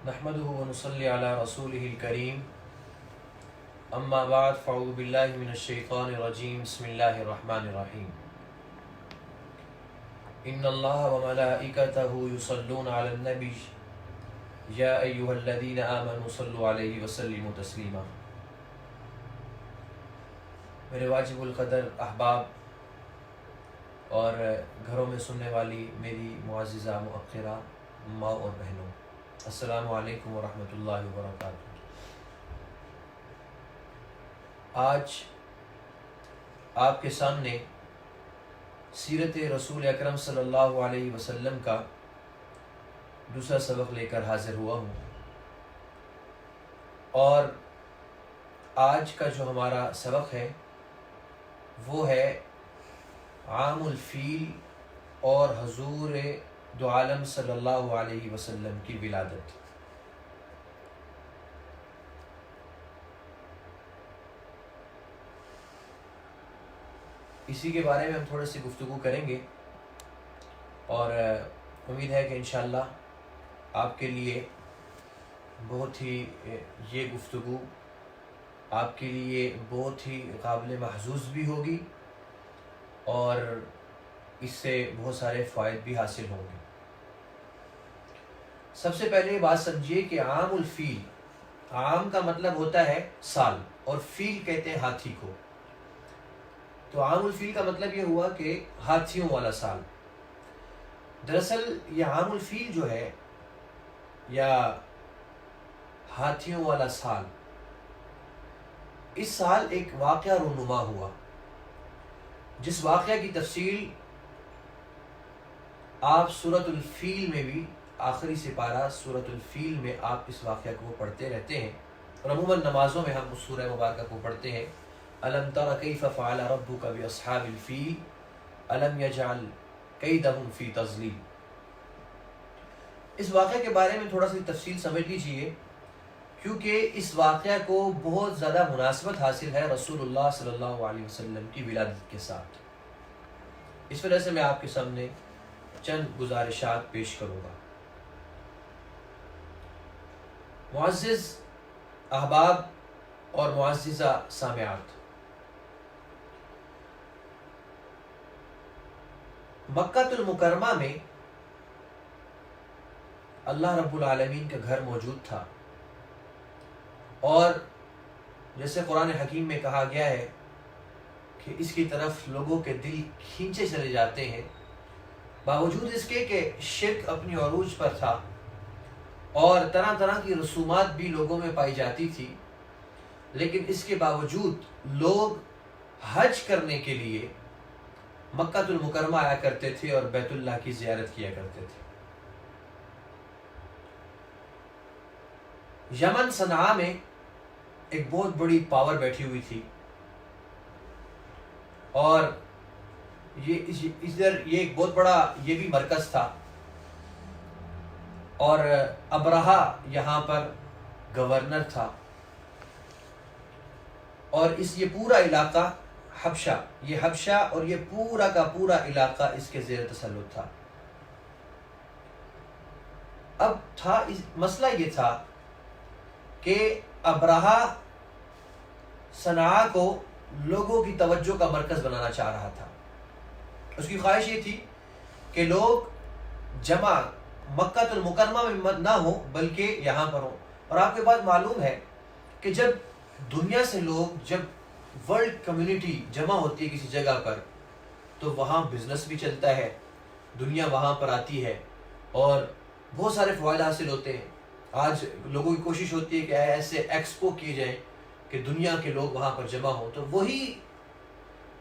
نحمده ونصلي على رسوله الكريم اما بعد فاعوذ بالله من الشيطان الرجيم بسم الله الرحمن الرحيم ان الله وملائكته يصلون على النبي يا ايها الذين آمنوا صلوا عليه وسلموا تسليما۔ میرے واجب القدر احباب اور گھروں میں سننے والی میری معززہ مؤخرہ ماں اور بہنوں، السلام علیکم ورحمۃ اللہ وبرکاتہ۔ آج آپ کے سامنے سیرت رسول اکرم صلی اللہ علیہ وسلم کا دوسرا سبق لے کر حاضر ہوا ہوں، اور آج کا جو ہمارا سبق ہے وہ ہے عام الفیل اور حضور دو عالم صلی اللہ علیہ وسلم کی ولادت۔ اسی کے بارے میں ہم تھوڑے سی گفتگو کریں گے، اور امید ہے کہ انشاءاللہ آپ کے لیے بہت ہی یہ گفتگو آپ کے لیے بہت ہی قابل محظوظ بھی ہوگی، اور اس سے بہت سارے فوائد بھی حاصل ہوں گے۔ سب سے پہلے یہ بات سمجھیے کہ عام الفیل، عام کا مطلب ہوتا ہے سال، اور فیل کہتے ہیں ہاتھی کو۔ تو عام الفیل کا مطلب یہ ہوا کہ ہاتھیوں والا سال۔ دراصل یہ عام الفیل جو ہے یا ہاتھیوں والا سال، اس سال ایک واقعہ رونما ہوا، جس واقعہ کی تفصیل آپ سورۃ الفیل میں بھی، آخری سپارہ سورۃ الفیل میں آپ اس واقعہ کو پڑھتے رہتے ہیں، اور عموماً نمازوں میں ہم اس سورہ مبارکہ کو پڑھتے ہیں۔ الم تر کیف فعل ربک باصحاب الفیل الم یجعل کیدہم فی تضلیل۔ اس واقعہ کے بارے میں تھوڑا سی تفصیل سمجھ لیجئے، کیونکہ اس واقعہ کو بہت زیادہ مناسبت حاصل ہے رسول اللہ صلی اللہ علیہ وسلم کی ولادت کے ساتھ۔ اس وجہ سے میں آپ کے سامنے چند گزارشات پیش کروں گا۔ معزز احباب اور معززہ سامعات، مکہ المکرمہ میں اللہ رب العالمین کا گھر موجود تھا، اور جیسے قرآن حکیم میں کہا گیا ہے کہ اس کی طرف لوگوں کے دل کھینچے چلے جاتے ہیں، باوجود اس کے کہ شرک اپنی عروج پر تھا، اور طرح طرح کی رسومات بھی لوگوں میں پائی جاتی تھی، لیکن اس کے باوجود لوگ حج کرنے کے لیے مکہ المکرمہ آیا کرتے تھے اور بیت اللہ کی زیارت کیا کرتے تھے۔ یمن صنعاء میں ایک بہت بڑی پاور بیٹھی ہوئی تھی، اور ادھر یہ ایک بہت بڑا یہ بھی مرکز تھا، اور ابرہہ یہاں پر گورنر تھا، اور یہ پورا علاقہ حبشہ، یہ حبشہ اور یہ پورا کا پورا علاقہ اس کے زیر تسلط تھا۔ اب مسئلہ یہ تھا کہ ابرہہ صنعاء کو لوگوں کی توجہ کا مرکز بنانا چاہ رہا تھا۔ اس کی خواہش یہ تھی کہ لوگ جمع مکہ المکرمہ میں نہ ہو بلکہ یہاں پر ہوں۔ اور آپ کے پاس معلوم ہے کہ جب دنیا سے لوگ، جب ورلڈ کمیونٹی جمع ہوتی ہے کسی جگہ پر، تو وہاں بزنس بھی چلتا ہے، دنیا وہاں پر آتی ہے، اور بہت سارے فوائد حاصل ہوتے ہیں۔ آج لوگوں کی کوشش ہوتی ہے کہ ایسے ایکسپو کیے جائیں کہ دنیا کے لوگ وہاں پر جمع ہوں، تو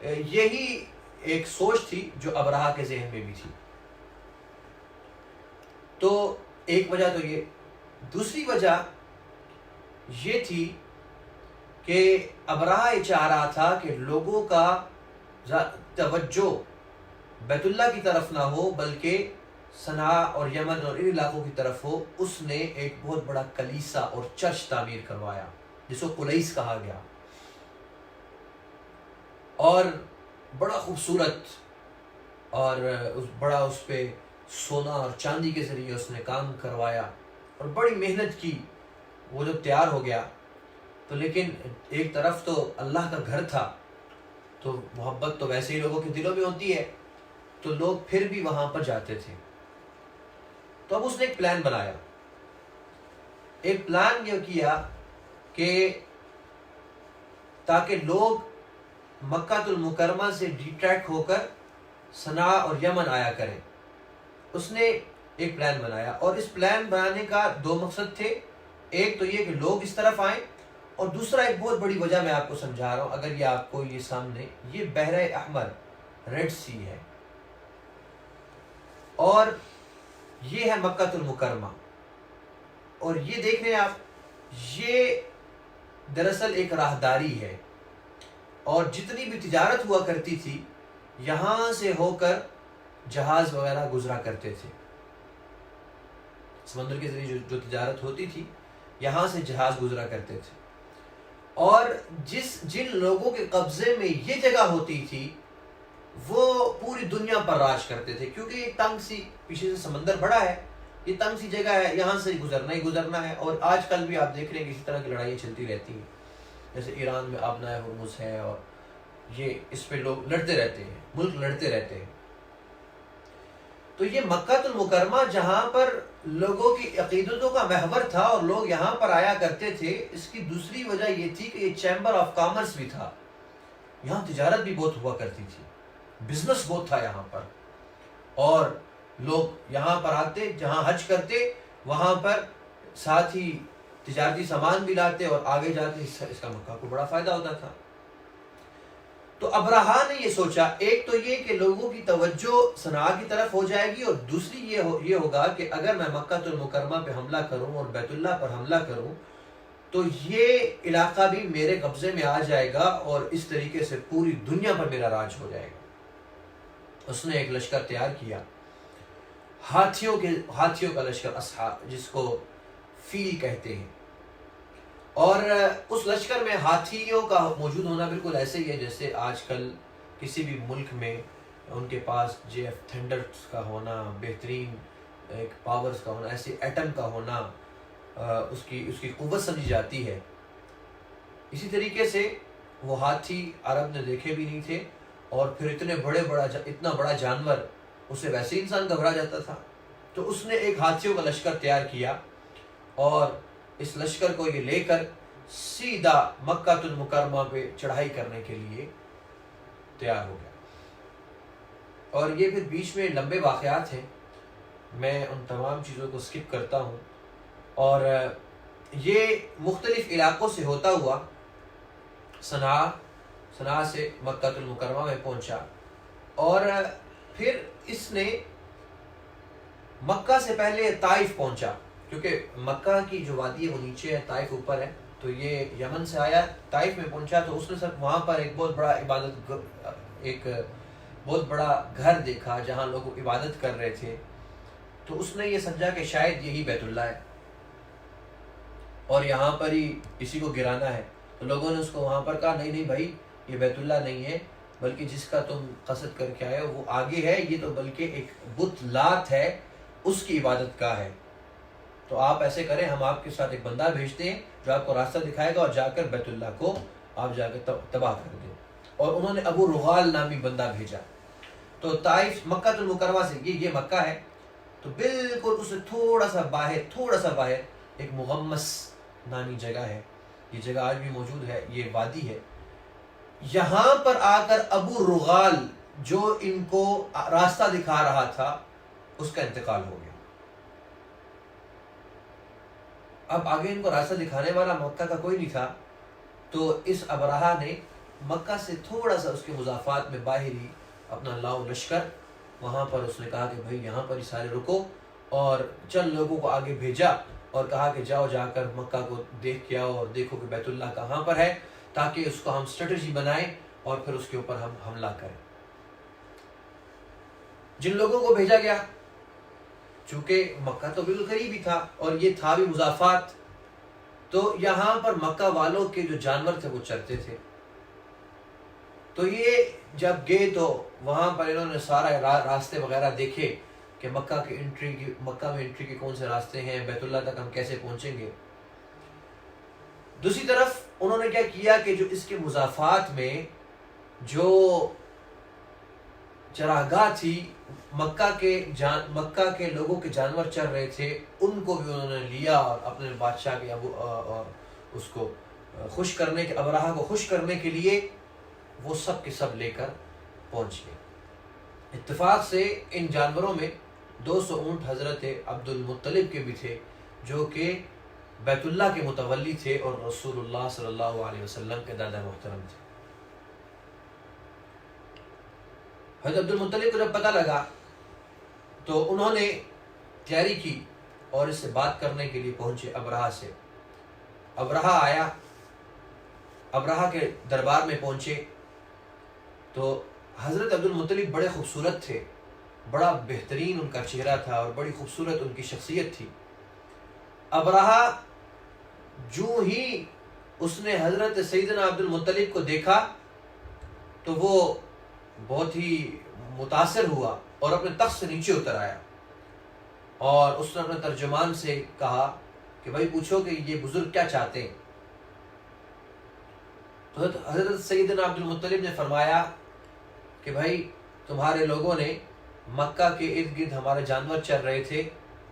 یہی ایک سوچ تھی جو ابرہہ کے ذہن میں بھی تھی۔ تو ایک وجہ تو یہ، دوسری وجہ یہ تھی کہ ابرہہ یہ چاہ رہا تھا کہ لوگوں کا توجہ بیت اللہ کی طرف نہ ہو بلکہ صنعاء اور یمن اور ان علاقوں کی طرف ہو۔ اس نے ایک بہت بڑا کلیسا اور چرچ تعمیر کروایا، جس کو قلیس کہا گیا، اور بڑا خوبصورت، اور بڑا اس پہ سونا اور چاندی کے ذریعے اس نے کام کروایا، اور بڑی محنت کی، وہ جب تیار ہو گیا تو لیکن ایک طرف تو اللہ کا گھر تھا، تو محبت تو ویسے ہی لوگوں کے دلوں میں ہوتی ہے، تو لوگ پھر بھی وہاں پر جاتے تھے۔ تو اب اس نے ایک پلان بنایا، ایک پلان یہ کیا کہ تاکہ لوگ مکہ المکرمہ سے ڈیٹریکٹ ہو کر صنعاء اور یمن آیا کریں، اس نے ایک پلان بنایا، اور اس پلان بنانے کا دو مقصد تھے۔ ایک تو یہ کہ لوگ اس طرف آئیں، اور دوسرا ایک بہت بڑی وجہ میں آپ کو سمجھا رہا ہوں، اگر یہ آپ کو یہ سامنے، یہ بحر احمر، ریڈ سی ہے، اور یہ ہے مکہ المکرمہ، اور یہ دیکھ رہے ہیں آپ، یہ دراصل ایک راہداری ہے، اور جتنی بھی تجارت ہوا کرتی تھی یہاں سے ہو کر جہاز وغیرہ گزرا کرتے تھے، سمندر کے ذریعے جو تجارت ہوتی تھی یہاں سے جہاز گزرا کرتے تھے، اور جن لوگوں کے قبضے میں یہ جگہ ہوتی تھی وہ پوری دنیا پر راج کرتے تھے، کیونکہ یہ تنگ سی، پیچھے سے سمندر بڑا ہے، یہ تنگ سی جگہ ہے، یہاں سے گزرنا ہی گزرنا ہے۔ اور آج کل بھی آپ دیکھ رہے ہیں کہ اسی طرح کی لڑائیاں چلتی رہتی ہیں، جیسے ایران میں آبنائے ہرمز ہے، اور یہ اس پہ لوگ لڑتے رہتے ہیں، ملک لڑتے رہتے ہیں۔ تو یہ مکہ المکرمہ جہاں پر لوگوں کی عقیدتوں کا محور تھا اور لوگ یہاں پر آیا کرتے تھے، اس کی دوسری وجہ یہ تھی کہ یہ چیمبر آف کامرس بھی تھا، یہاں تجارت بھی بہت ہوا کرتی تھی، بزنس بہت تھا یہاں پر، اور لوگ یہاں پر آتے، جہاں حج کرتے وہاں پر ساتھ ہی تجارتی سامان بھی لاتے، اور آگے جاتے اس کا مکہ کو بڑا فائدہ ہوتا تھا۔ تو ابرہا نے یہ سوچا، ایک تو یہ کہ لوگوں کی توجہ صنعاء کی طرف ہو جائے گی، اور دوسری یہ ہوگا کہ اگر میں مکہ المکرمہ پہ حملہ کروں اور بیت اللہ پر حملہ کروں تو یہ علاقہ بھی میرے قبضے میں آ جائے گا، اور اس طریقے سے پوری دنیا پر میرا راج ہو جائے گا۔ اس نے ایک لشکر تیار کیا، ہاتھیوں کا لشکر، اصحاب جس کو فیل کہتے ہیں، اور اس لشکر میں ہاتھیوں کا موجود ہونا بالکل ایسے ہی ہے جیسے آج کل کسی بھی ملک میں ان کے پاس JF تھنڈرز کا ہونا، بہترین ایک پاورز کا ہونا، ایسے ایٹم کا ہونا اس کی قوت سمجھی جاتی ہے۔ اسی طریقے سے وہ ہاتھی عرب نے دیکھے بھی نہیں تھے، اور پھر اتنا بڑا جانور، اسے ویسے ہی انسان گھبرا جاتا تھا۔ تو اس نے ایک ہاتھیوں کا لشکر تیار کیا، اور اس لشکر کو یہ لے کر سیدھا مکہ المکرمہ پہ چڑھائی کرنے کے لیے تیار ہو گیا۔ اور یہ پھر بیچ میں لمبے واقعات ہیں، میں ان تمام چیزوں کو سکپ کرتا ہوں، اور یہ مختلف علاقوں سے ہوتا ہوا صنعاء سے مکہ المکرمہ میں پہنچا، اور پھر اس نے مکہ سے پہلے طائف پہنچا، کیونکہ مکہ کی جو وادی ہے وہ نیچے ہے، طائف اوپر ہے، تو یہ یمن سے آیا، طائف میں پہنچا، تو اس نے وہاں پر ایک بہت بڑا گھر دیکھا جہاں لوگ عبادت کر رہے تھے، تو اس نے یہ سمجھا کہ شاید یہی بیت اللہ ہے، اور یہاں پر ہی اسی کو گرانا ہے۔ تو لوگوں نے اس کو وہاں پر کہا، نہیں بھائی، یہ بیت اللہ نہیں ہے، بلکہ جس کا تم قصد کر کے آئے ہو وہ آگے ہے، یہ تو بلکہ ایک بت لات ہے، اس کی عبادت کا ہے۔ تو آپ ایسے کریں، ہم آپ کے ساتھ ایک بندہ بھیجتے ہیں جو آپ کو راستہ دکھائے گا، اور جا کر بیت اللہ کو آپ جا کے تباہ کر دیں۔ اور انہوں نے ابو رغال نامی بندہ بھیجا۔ تو طائف مکہ المکرمہ سے یہ مکہ ہے، تو بالکل اس سے تھوڑا سا باہر ایک مغمس نامی جگہ ہے، یہ جگہ آج بھی موجود ہے، یہ وادی ہے۔ یہاں پر آ کر ابو رغال جو ان کو راستہ دکھا رہا تھا اس کا انتقال ہو گیا۔ اب آگے ان کو راستہ دکھانے والا مکہ کا کوئی نہیں تھا، تو اس ابرہا نے مکہ سے تھوڑا سا اس کے مضافات میں باہر ہی اپنا لاؤ لشکر، وہاں پر اس نے کہا کہ بھائی یہاں پر ہی سارے رکو، اور چند لوگوں کو آگے بھیجا اور کہا کہ جاؤ جا کر مکہ کو دیکھ کے آؤ اور دیکھو کہ بیت اللہ کہاں پر ہے، تاکہ اس کو ہم اسٹریٹجی بنائیں اور پھر اس کے اوپر ہم حملہ کریں۔ جن لوگوں کو بھیجا گیا، چونکہ مکہ تو بالکل قریب ہی تھا اور یہ تھا بھی مضافات، تو یہاں پر مکہ والوں کے جو جانور تھے وہ چرتے تھے۔ تو یہ جب گئے تو وہاں پر انہوں نے سارا راستے وغیرہ دیکھے، کہ مکہ میں انٹری کے کون سے راستے ہیں، بیت اللہ تک ہم کیسے پہنچیں گے۔ دوسری طرف انہوں نے کیا کیا کہ جو اس کے مضافات میں جو چراگاہ تھی، مکہ کے لوگوں کے جانور چر رہے تھے، ان کو بھی انہوں نے لیا اور اپنے بادشاہ کے اور اس کو خوش کرنے کے ابرہہ کو خوش کرنے کے لیے وہ سب کے سب لے کر پہنچ گئے۔ اتفاق سے ان جانوروں میں 200 اونٹ حضرت عبد المطلب کے بھی تھے، جو کہ بیت اللہ کے متولی تھے اور رسول اللہ صلی اللہ علیہ وسلم کے دادا محترم تھے۔ حضرت عبد المطلب کو جب پتہ لگا تو انہوں نے تیاری کی اور اس سے بات کرنے کے لیے پہنچے ابرہہ سے۔ ابرہہ آیا، ابرہہ کے دربار میں پہنچے تو حضرت عبد المطلب بڑے خوبصورت تھے، بڑا بہترین ان کا چہرہ تھا اور بڑی خوبصورت ان کی شخصیت تھی۔ ابرہہ جو ہی اس نے حضرت سیدنا عبد المطلب کو دیکھا تو وہ بہت ہی متاثر ہوا اور اپنے تخت سے نیچے اتر آیا، اور اس نے اپنے ترجمان سے کہا کہ بھائی پوچھو کہ یہ بزرگ کیا چاہتے ہیں۔ تو حضرت سیدنا عبد المطلب نے فرمایا کہ بھائی تمہارے لوگوں نے مکہ کے ارد گرد ہمارے جانور چر رہے تھے،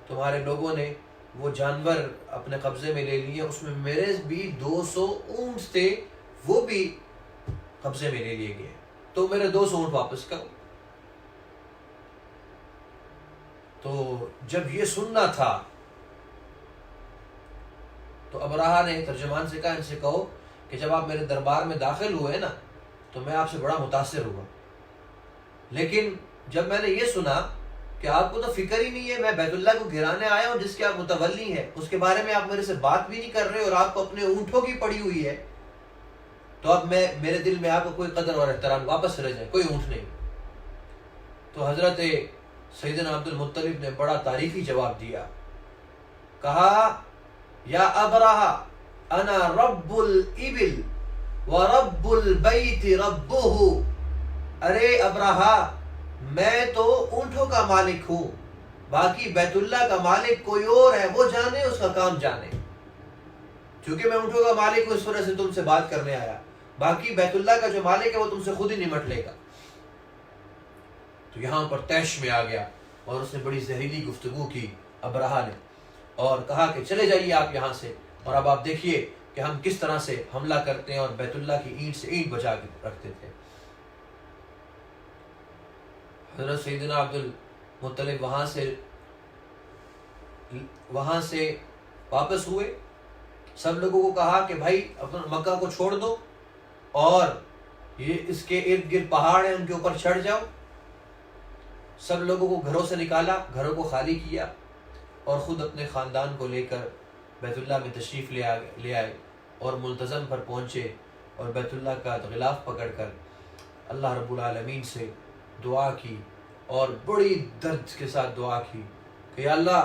تمہارے لوگوں نے وہ جانور اپنے قبضے میں لے لیے، اس میں میرے بھی 200 اونٹ تھے، وہ بھی قبضے میں لے لیے گئے، تو میرے 200 اونٹ واپس کرو۔ تو جب یہ سننا تھا تو ابرہہ نے ترجمان سے کہا ان سے کہو کہ جب آپ میرے دربار میں داخل ہوئے نا تو میں آپ سے بڑا متاثر ہوا، لیکن جب میں نے یہ سنا کہ آپ کو تو فکر ہی نہیں ہے، میں بیت اللہ کو گرانے آیا ہوں جس کے آپ متولی ہیں، اس کے بارے میں آپ میرے سے بات بھی نہیں کر رہے اور آپ کو اپنے اونٹوں کی پڑی ہوئی ہے، تو اب میرے دل میں آپ کو کوئی قدر اور احترام، واپس رہ جائے، کوئی اونٹ نہیں۔ تو حضرت سیدنا عبد المطلب نے بڑا تاریخی جواب دیا، کہا یا ابرہہ انا رب الابل ورب البیت ربہ، ارے ابرہہ میں تو اونٹوں کا مالک ہوں، باقی بیت اللہ کا مالک کوئی اور ہے، وہ جانے، اس کا کام جانے، چونکہ میں اونٹوں کا مالک ہوں اس وجہ سے تم سے بات کرنے آیا، باقی بیت اللہ کا جو مالک ہے وہ تم سے خود ہی نمٹ لے گا۔ تو یہاں پر طیش میں آ گیا اور اس نے بڑی زہریلی گفتگو کی ابرہہ نے، اور کہا کہ چلے جائیے آپ یہاں سے، اور اب آپ دیکھیے کہ ہم کس طرح سے حملہ کرتے ہیں اور بیت اللہ کی اینٹ سے اینٹ بچا کے رکھتے تھے۔ حضرت سیدنا عبد المطلب وہاں سے واپس ہوئے، سب لوگوں کو کہا کہ بھائی اپنا مکہ کو چھوڑ دو اور یہ اس کے ارد گرد پہاڑ ہیں ان کے اوپر چڑھ جاؤ۔ سب لوگوں کو گھروں سے نکالا، گھروں کو خالی کیا اور خود اپنے خاندان کو لے کر بیت اللہ میں تشریف لے آئے اور ملتزم پر پہنچے اور بیت اللہ کا غلاف پکڑ کر اللہ رب العالمین سے دعا کی اور بڑی درد کے ساتھ دعا کی کہ یا اللہ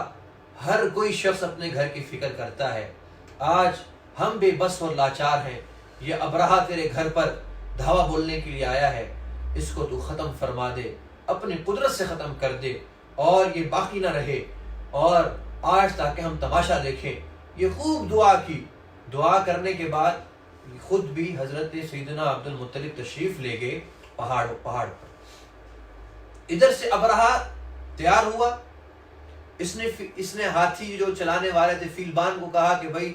ہر کوئی شخص اپنے گھر کی فکر کرتا ہے، آج ہم بے بس اور لاچار ہیں، یہ ابرہہ تیرے گھر پر دھاوا بولنے کے لیے آیا ہے، اس کو تو ختم فرما دے، اپنی قدرت سے ختم کر دے اور یہ باقی نہ رہے، اور آج تاکہ ہم تماشا دیکھیں۔ یہ خوب دعا کی، دعا کرنے کے بعد خود بھی حضرت سیدنا عبد المطلب تشریف لے گئے پہاڑ پر۔ ادھر سے ابرہہ تیار ہوا، اس نے ہاتھی جو چلانے والے تھے فیلبان کو کہا کہ بھائی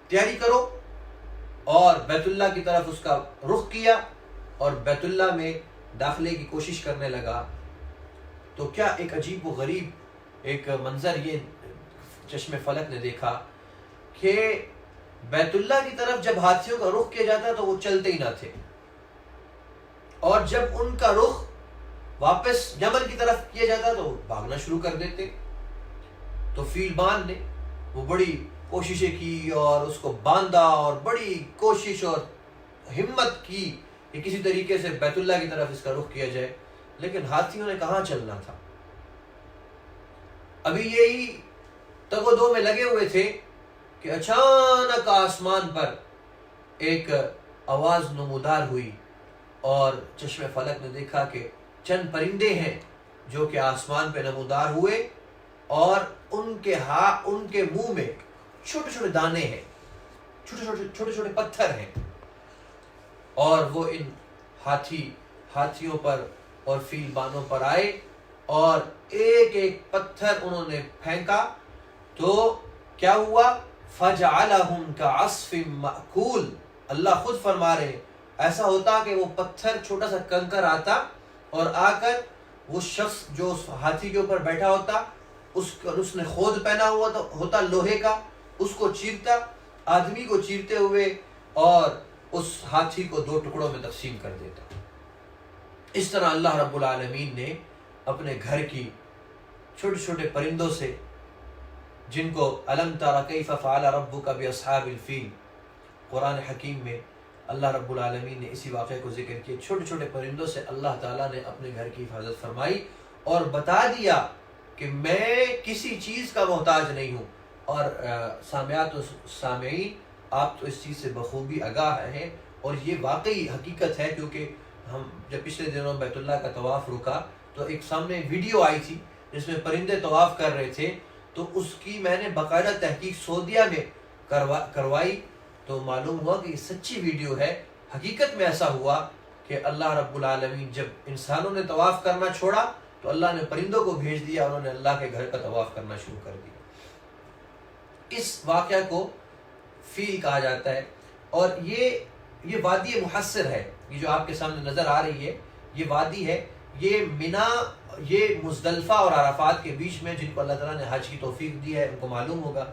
تیاری کرو، اور بیت اللہ کی طرف اس کا رخ کیا اور بیت اللہ میں داخلے کی کوشش کرنے لگا۔ تو کیا ایک عجیب و غریب ایک منظر یہ چشم فلک نے دیکھا کہ بیت اللہ کی طرف جب ہاتھیوں کا رخ کیا جاتا تو وہ چلتے ہی نہ تھے، اور جب ان کا رخ واپس یمن کی طرف کیا جاتا تو بھاگنا شروع کر دیتے۔ تو فیلبان نے وہ بڑی کوششیں کی اور اس کو باندھا اور بڑی کوشش اور ہمت کی کہ کسی طریقے سے بیت اللہ کی طرف اس کا رخ کیا جائے، لیکن ہاتھیوں نے کہاں چلنا تھا۔ ابھی یہی تگ و دو میں لگے ہوئے تھے کہ اچانک آسمان پر ایک آواز نمودار ہوئی اور چشم فلک نے دیکھا کہ چند پرندے ہیں جو کہ آسمان پہ نمودار ہوئے، اور ان کے منہ میں چھوٹے چھوٹے دانے ہیں، چھوٹے چھوٹے پتھر ہیں، اور وہ ان ہاتھیوں پر اور فیل بانوں پر آئے، اور ایک ایک پتھر انہوں نے پھینکا تو کیا ہوا؟ فَجَعَلَهُمْ كَعَصْفٍ مَأْكُولٍ۔ اللہ خود فرما رہے ایسا ہوتا کہ وہ پتھر چھوٹا سا کنکر آتا اور آ کر وہ شخص جو اس ہاتھی کے اوپر بیٹھا ہوتا، اس نے خود پہنا ہوا ہوتا لوہے کا، اس کو چیرتا، آدمی کو چیرتے ہوئے، اور اس ہاتھی کو 2 ٹکڑوں میں تقسیم کر دیتا۔ اس طرح اللہ رب العالمین نے اپنے گھر کی چھوٹے چھوٹے پرندوں سے، جن کو الم تر کیف فعل ربک باصحاب الفیل، قرآن حکیم میں اللہ رب العالمین نے اسی واقعے کو ذکر کیا، چھوٹے چھوٹے پرندوں سے اللہ تعالیٰ نے اپنے گھر کی حفاظت فرمائی اور بتا دیا کہ میں کسی چیز کا محتاج نہیں ہوں۔ اور سامعات و سامعین، آپ تو اس چیز سے بخوبی آگاہ ہیں، اور یہ واقعی حقیقت ہے، کیونکہ ہم جب پچھلے دنوں بیت اللہ کا طواف رکا تو ایک سامنے ویڈیو آئی تھی جس میں پرندے طواف کر رہے تھے، تو اس کی میں نے باقاعدہ تحقیق سعودیہ میں کروائی، تو معلوم ہوا کہ یہ سچی ویڈیو ہے۔ حقیقت میں ایسا ہوا کہ اللہ رب العالمین جب انسانوں نے طواف کرنا چھوڑا تو اللہ نے پرندوں کو بھیج دیا، انہوں نے اللہ کے گھر کا طواف کرنا شروع کر دیا۔ اس واقعہ کو فیل کہا جاتا ہے، اور یہ وادی محصر ہے، یہ جو آپ کے سامنے نظر آ رہی ہے یہ وادی ہے، یہ منا، یہ مزدلفہ اور عرفات کے بیچ میں، جن کو اللہ تعالیٰ نے حج کی توفیق دی ہے ان کو معلوم ہوگا،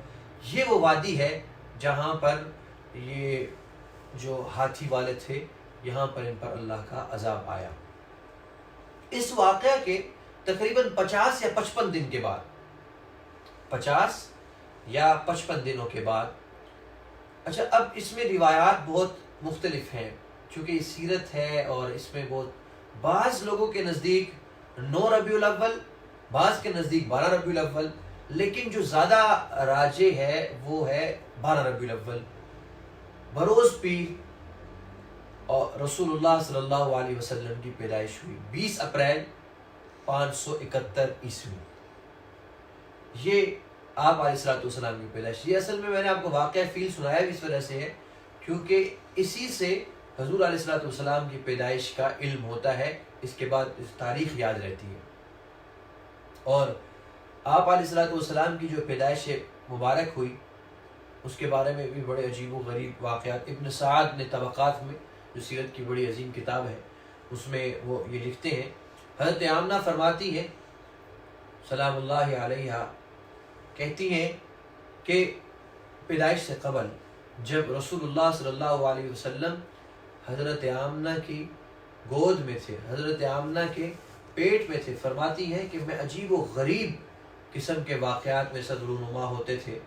یہ وہ وادی ہے جہاں پر یہ جو ہاتھی والے تھے، یہاں پر ان پر اللہ کا عذاب آیا۔ اس واقعہ کے تقریباً 50 یا 55 دن کے بعد، 50 یا 55 دنوں کے بعد، اچھا اب اس میں روایات بہت مختلف ہیں، چونکہ یہ سیرت ہے اور اس میں بعض لوگوں کے نزدیک 9 ربیع الاول، بعض کے نزدیک 12 ربیع الاول، لیکن جو زیادہ راجح ہے وہ ہے 12 ربیع الاول، بروز پیر، اور رسول اللہ صلی اللہ علیہ وسلم کی پیدائش ہوئی 20 اپریل 571 عیسوی۔ یہ آپ علیہ السلام کی پیدائش، یہ اصل میں نے آپ کو واقعہ فیل سنایا بھی اس وجہ سے ہے کیونکہ اسی سے حضور علیہ السلام کی پیدائش کا علم ہوتا ہے، اس کے بعد اس تاریخ یاد رہتی ہے۔ اور آپ علیہ السلام کی جو پیدائش مبارک ہوئی اس کے بارے میں بھی بڑے عجیب و غریب واقعات، ابن سعد نے طبقات میں، جو سیرت کی بڑی عظیم کتاب ہے، اس میں وہ یہ لکھتے ہیں، حضرت آمنہ فرماتی ہے سلام اللہ علیہ، کہتی ہیں کہ پیدائش سے قبل جب رسول اللہ صلی اللہ علیہ وسلم حضرت آمنہ کی گود میں تھے، حضرت آمنہ کے پیٹ میں تھے، فرماتی ہیں کہ میں عجیب و غریب قسم کے واقعات میں صدر و نما ہوتے تھے۔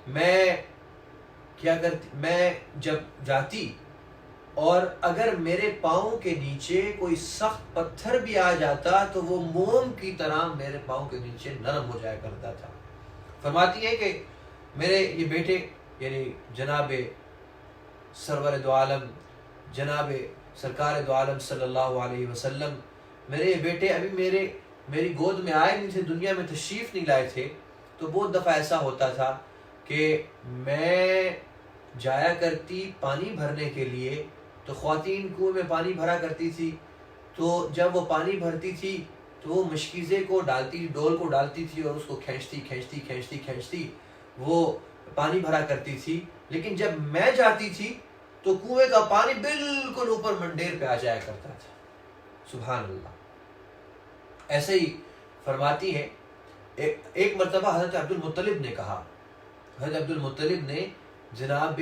میں کیا کرتی، میں جب جاتی اور اگر میرے پاؤں کے نیچے کوئی سخت پتھر بھی آ جاتا تو وہ موم کی طرح میرے پاؤں کے نیچے نرم ہو جایا کرتا تھا۔ فرماتی ہے کہ میرے یہ بیٹے، یعنی جناب سرور دو عالم، جناب سرکار دو عالم صلی اللہ علیہ وسلم، میرے یہ بیٹے ابھی میری گود میں آئے نہیں تھے، دنیا میں تشریف نہیں لائے تھے، تو بہت دفعہ ایسا ہوتا تھا کہ میں جایا کرتی پانی بھرنے کے لیے، تو خواتین کنویں میں پانی بھرا کرتی تھی، تو جب وہ پانی بھرتی تھی تو وہ مشکیزے کو ڈالتی، ڈول کو ڈالتی تھی اور اس کو کھینچتی وہ پانی بھرا کرتی تھی، لیکن جب میں جاتی تھی تو کنویں کا پانی بالکل اوپر منڈیر پہ آ جایا کرتا تھا۔ سبحان اللہ۔ ایسے ہی فرماتی ہے، ایک مرتبہ حضرت عبد المطلب نے کہا، حضرت عبد المطلب نے جناب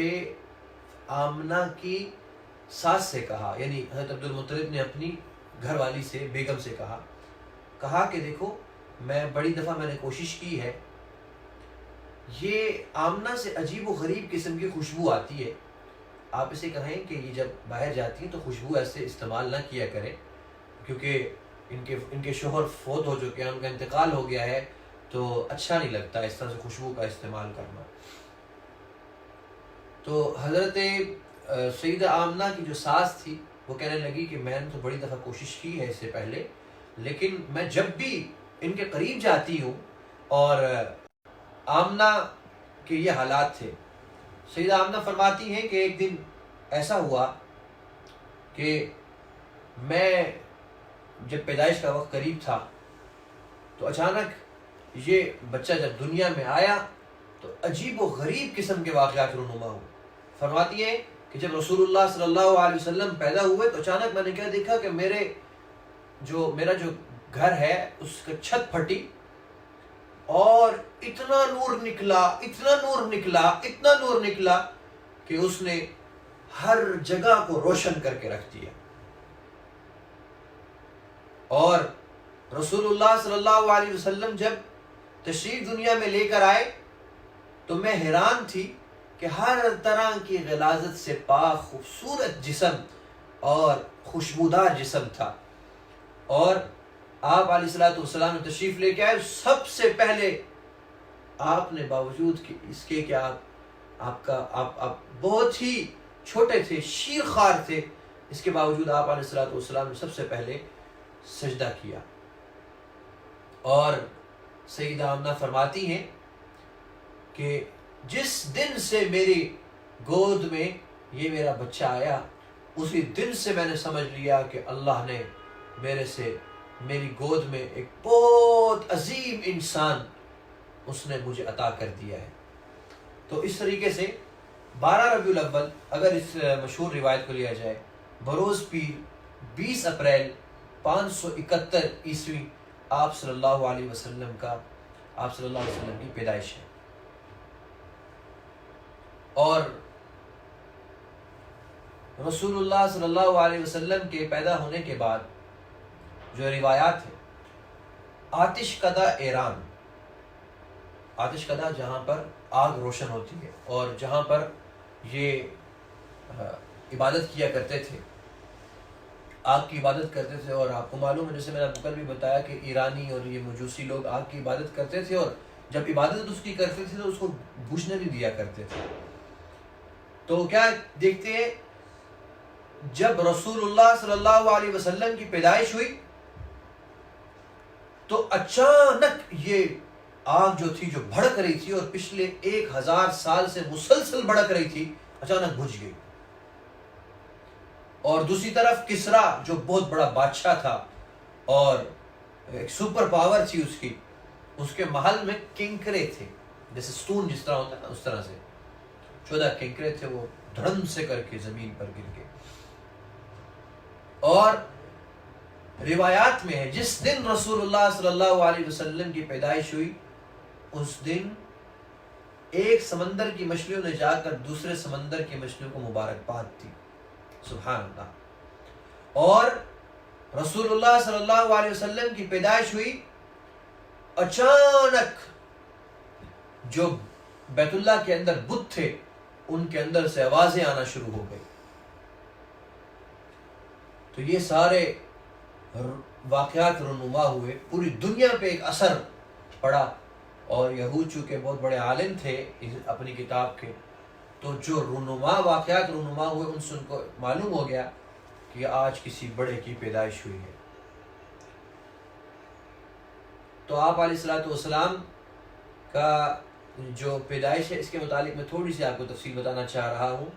آمنہ کی ساس سے کہا، یعنی حضرت عبد المطلب نے اپنی گھر والی سے، بیگم سے کہا کہ دیکھو میں بڑی دفعہ میں نے کوشش کی ہے، یہ آمنہ سے عجیب و غریب قسم کی خوشبو آتی ہے، آپ اسے کہیں کہ یہ جب باہر جاتی ہیں تو خوشبو ایسے استعمال نہ کیا کریں، کیونکہ ان کے شوہر فوت ہو چکے ہیں، ان کا انتقال ہو گیا ہے، تو اچھا نہیں لگتا اس طرح سے خوشبو کا استعمال کرنا۔ تو حضرت سیدہ آمنہ کی جو ساس تھی وہ کہنے لگی کہ میں نے تو بڑی دفعہ کوشش کی ہے اس سے پہلے، لیکن میں جب بھی ان کے قریب جاتی ہوں، اور آمنہ کے یہ حالات تھے، سیدہ آمنہ فرماتی ہیں کہ ایک دن ایسا ہوا کہ میں جب پیدائش کا وقت قریب تھا تو اچانک یہ بچہ جب دنیا میں آیا تو عجیب و غریب قسم کے واقعات رونما ہوئے۔ فرماتی ہیں کہ جب رسول اللہ صلی اللہ علیہ وسلم پیدا ہوئے تو اچانک میں نے کیا دیکھا کہ میرا جو گھر ہے اس کا چھت پھٹی، اور اتنا نور نکلا، اتنا نور نکلا، اتنا نور نکلا کہ اس نے ہر جگہ کو روشن کر کے رکھ دیا۔ اور رسول اللہ صلی اللہ علیہ وسلم جب تشریف دنیا میں لے کر آئے تو میں حیران تھی کہ ہر طرح کی غلاظت سے پاک خوبصورت جسم اور خوشبودار جسم تھا۔ اور آپ علیہ السلام نے تشریف لے کے آئے، سب سے پہلے آپ نے باوجود کہ اس کے کہ آپ بہت ہی چھوٹے تھے، شیر خوار تھے، اس کے باوجود آپ علیہ السلام نے سب سے پہلے سجدہ کیا۔ اور سیدہ آمنہ فرماتی ہیں کہ جس دن سے میری گود میں یہ میرا بچہ آیا، اسی دن سے میں نے سمجھ لیا کہ اللہ نے میری گود میں ایک بہت عظیم انسان اس نے مجھے عطا کر دیا ہے۔ تو اس طریقے سے 12 ربیع الاول اگر اس مشہور روایت کو لیا جائے، بروز پیر 20 اپریل 571 عیسوی آپ صلی اللہ علیہ وسلم کی پیدائش ہے۔ اور رسول اللہ صلی اللہ علیہ وسلم کے پیدا ہونے کے بعد جو روایات ہیں، آتش کدہ ایران، آتش کدہ جہاں پر آگ روشن ہوتی ہے اور جہاں پر یہ عبادت کیا کرتے تھے، آگ کی عبادت کرتے تھے۔ اور آپ کو معلوم ہے، جیسے میں نے آپ کو کل بھی بتایا کہ ایرانی اور یہ مجوسی لوگ آگ کی عبادت کرتے تھے، اور جب عبادت اس کی کرتے تھے تو اس کو بجھنے نہیں دیا کرتے تھے۔ تو کیا دیکھتے ہیں، جب رسول اللہ صلی اللہ علیہ وسلم کی پیدائش ہوئی تو اچانک یہ آگ جو تھی، جو بھڑک رہی تھی اور پچھلے 1000 سال سے مسلسل بھڑک رہی تھی، اچانک بجھ گئی۔ اور دوسری طرف کسرا جو بہت بڑا بادشاہ تھا اور ایک سپر پاور تھی اس کے محل میں کنکرے تھے، جیسے سٹون جس طرح ہوتا ہے نا، اس طرح سے 14 کنکرے تھے، وہ دھڑم سے کر کے زمین پر گر گئے۔ اور روایات میں ہے جس دن رسول اللہ صلی اللہ علیہ وسلم کی پیدائش ہوئی، اس دن ایک سمندر کی مچھلیوں نے جا کر دوسرے سمندر کی مچھلیوں کو مبارکباد دی۔ سبحان اللہ۔ اور رسول اللہ صلی اللہ علیہ وسلم کی پیدائش ہوئی، اچانک جو بیت اللہ کے اندر بت تھے ان کے اندر سے آوازیں آنا شروع ہو گئی۔ تو یہ سارے واقعات رونما ہوئے، پوری دنیا پہ ایک اثر پڑا۔ اور یہود چونکہ بہت بڑے عالم تھے اپنی کتاب کے، تو جو واقعات رونما ہوئے ان سے ان کو معلوم ہو گیا کہ آج کسی بڑے کی پیدائش ہوئی ہے۔ تو آپ علیہ السلام کا جو پیدائش ہے، اس کے متعلق میں تھوڑی سی آپ کو تفصیل بتانا چاہ رہا ہوں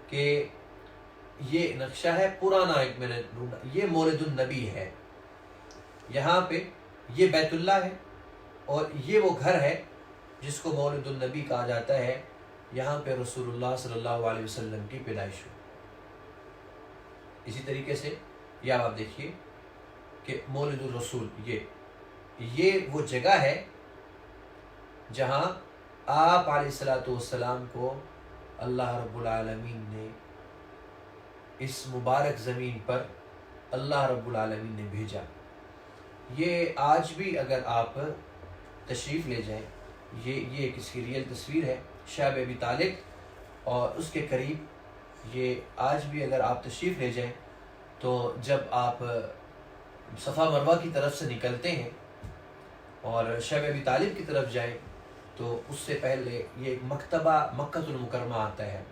کہ یہ نقشہ ہے پرانا، ایک میں نے ڈھونڈا، یہ مولد النبی ہے۔ یہاں پہ یہ بیت اللہ ہے اور یہ وہ گھر ہے جس کو مولد النبی کہا جاتا ہے۔ یہاں پہ رسول اللہ صلی اللہ علیہ وسلم کی پیدائش ہوئی۔ اسی طریقے سے یہ آپ دیکھیے کہ مولد الرسول یہ وہ جگہ ہے جہاں آپ علیہ السلام کو اللہ رب العالمین نے اس مبارک زمین پر اللہ رب العالمین نے بھیجا۔ یہ آج بھی اگر آپ تشریف لے جائیں، یہ کسی ریئل تصویر ہے شعب ابی طالب، اور اس کے قریب یہ آج بھی اگر آپ تشریف لے جائیں تو جب آپ صفا مروہ کی طرف سے نکلتے ہیں اور شعب ابی طالب کی طرف جائیں تو اس سے پہلے یہ ایک مکتبہ مکۃ المکرمہ آتا ہے۔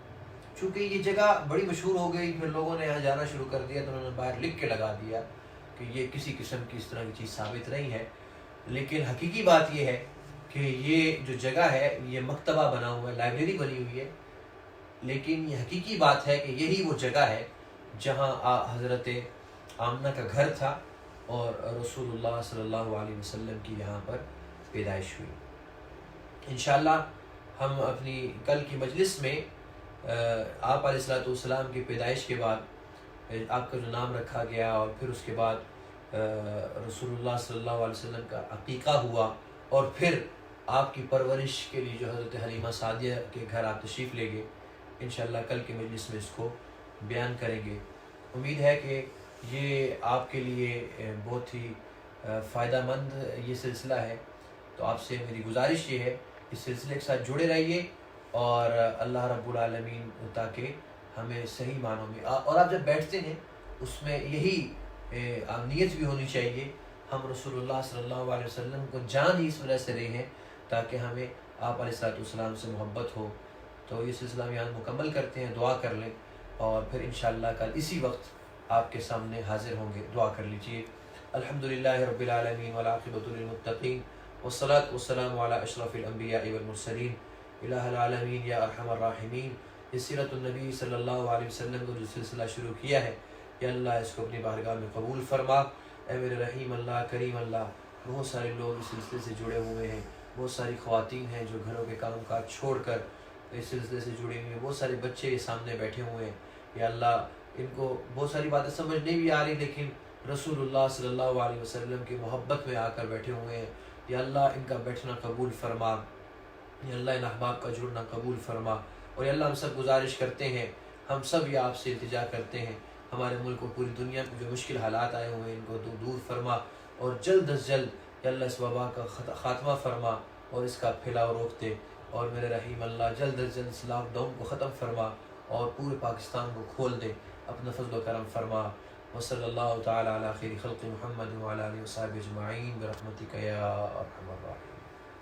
چونکہ یہ جگہ بڑی مشہور ہو گئی، پھر لوگوں نے یہاں جانا شروع کر دیا تو انہوں نے باہر لکھ کے لگا دیا کہ یہ کسی قسم کی اس طرح کی چیز ثابت نہیں ہے، لیکن حقیقی بات یہ ہے کہ یہ جو جگہ ہے یہ مکتبہ بنا ہوا ہے، لائبریری بنی ہوئی ہے، لیکن یہ حقیقی بات ہے کہ یہی وہ جگہ ہے جہاں حضرت آمنہ کا گھر تھا اور رسول اللہ صلی اللہ علیہ وسلم کی یہاں پر پیدائش ہوئی۔ انشاءاللہ ہم اپنی کل کی مجلس میں آپ علیہ السلام کی پیدائش کے بعد آپ کا جو نام رکھا گیا اور پھر اس کے بعد رسول اللہ صلی اللہ علیہ وسلم کا عقیقہ ہوا اور پھر آپ کی پرورش کے لیے جو حضرت حلیمہ سعدیہ کے گھر آپ تشریف لے گئے، انشاءاللہ کل کی مجلس میں اس کو بیان کریں گے۔ امید ہے کہ یہ آپ کے لیے بہت ہی فائدہ مند یہ سلسلہ ہے، تو آپ سے میری گزارش یہ ہے اس سلسلے کے ساتھ جڑے رہیے اور اللہ رب العالمین تاکہ ہمیں صحیح معنوں میں، اور آپ جب بیٹھتے ہیں اس میں یہی نیت بھی ہونی چاہیے، ہم رسول اللہ صلی اللہ علیہ وسلم کو جان ہی اس وجہ سے رہے ہیں تاکہ ہمیں آپ علیہ السلام سے محبت ہو۔ تو یہ سلسلہ ہم یہاں مکمل کرتے ہیں، دعا کر لیں اور پھر انشاءاللہ کل اسی وقت آپ کے سامنے حاضر ہوں گے۔ دعا کر لیجئے۔ الحمدللہ رب العالمین والعاقبۃ للمتقین والصلاة والسلام علی اشرف الانبیاء والمرسلین الہ العالمین یا ارحم الراحمین۔ اس سیرت النبی صلی اللہ علیہ وسلم کو جو سلسلہ شروع کیا ہے، یا اللہ اس کو اپنی بارگاہ میں قبول فرما۔ اے میرے رحیم اللہ، کریم اللہ، بہت سارے لوگ اس سلسلے سے جڑے ہوئے ہیں، بہت ساری خواتین ہیں جو گھروں کے کام کاج چھوڑ کر اس سلسلے سے جڑے ہوئے ہیں، بہت سارے بچے سامنے بیٹھے ہوئے ہیں، یا اللہ ان کو بہت ساری باتیں سمجھ نہیں بھی آ رہی لیکن رسول اللہ صلی اللہ علیہ وسلم کی محبت میں آ کر بیٹھے ہوئے ہیں، یا اللہ ان کا بیٹھنا قبول فرما، یا اللہ ان احباب کا جڑنا قبول فرما۔ اور یا اللہ ہم سب گزارش کرتے ہیں، ہم سب یہ آپ سے التجا کرتے ہیں، ہمارے ملک و پوری دنیا میں جو مشکل حالات آئے ہوئے ہیں ان کو دور فرما، اور جلد از جلد یا اللہ اس وبا کا خاتمہ فرما اور اس کا پھیلاؤ روک دے، اور میرے رحیم اللہ جلد از جلد اس لاک ڈاؤن کو ختم فرما اور پورے پاکستان کو کھول دے، اپنا فضل و کرم فرما۔ وصلی اللہ تعالی علی خیر خلق محمد وعلی آلہ وصحبہ اجمعین برحمتک یا ارحم الراحمین۔